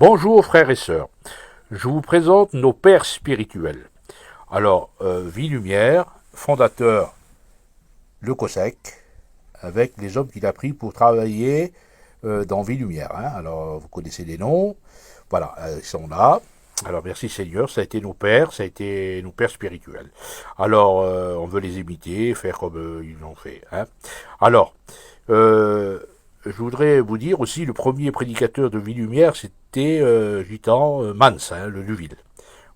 Bonjour frères et sœurs, je vous présente nos pères spirituels. Alors, Vie Lumière, fondateur Le COSEC, avec les hommes qu'il a pris pour travailler dans Vie Lumière. Hein. Alors, vous connaissez les noms, voilà, ils sont là. Alors, merci Seigneur, ça a été nos pères, ça a été nos pères spirituels. Alors, on veut les imiter, faire comme ils l'ont fait. Hein. Alors, je voudrais vous dire aussi, le premier prédicateur de Vie Lumière, c'était Gitan Mans, hein, le Luville.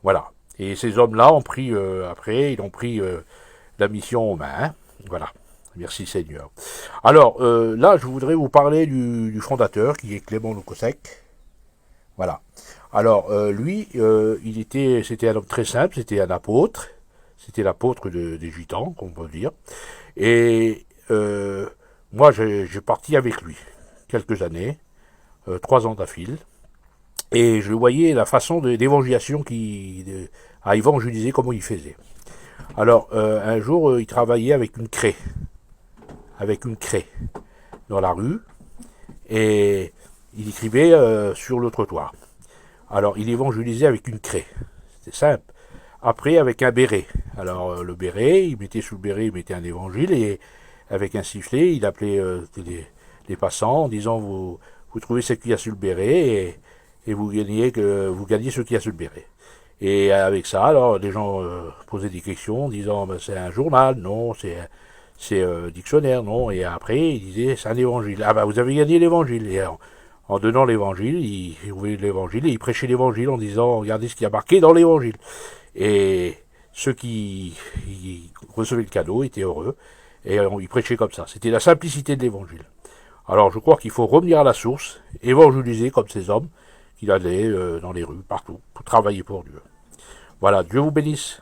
Voilà. Et ces hommes-là ont pris, après, ils ont pris la mission en main. Hein. Voilà. Merci Seigneur. Alors, là, je voudrais vous parler du fondateur, qui est Clément Le Cossec. Voilà. Alors, lui, c'était un homme très simple, c'était un apôtre. C'était l'apôtre des Gitans, qu'on peut dire. Et moi, j'ai parti avec lui quelques années, 3 ans d'affil, et je voyais la façon d'évangélisation à évangéliser, comment il faisait. Alors, un jour, il travaillait avec une craie, dans la rue, et il écrivait sur le trottoir. Alors, il évangélisait avec une craie, c'était simple. Après, avec un béret. Alors, le béret, il mettait sous le béret, il mettait un évangile, et avec un sifflet, il appelait les passants en disant vous trouvez ce qu'il y a sur le béret et vous gagnez ce qu'il y a sur le béret. Et avec ça, alors les gens posaient des questions en disant ben, c'est un journal, non, c'est dictionnaire, non. Et après, ils disaient c'est un évangile. Ah ben vous avez gagné l'évangile. Et en donnant l'évangile, il ouvrait l'évangile et il prêchait l'évangile en disant regardez ce qu'il y a marqué dans l'évangile. Et ceux qui recevaient le cadeau étaient heureux. Et il prêchait comme ça. C'était la simplicité de l'évangile. Alors je crois qu'il faut revenir à la source, évangéliser comme ces hommes qu'il allaient dans les rues, partout, pour travailler pour Dieu. Voilà, Dieu vous bénisse.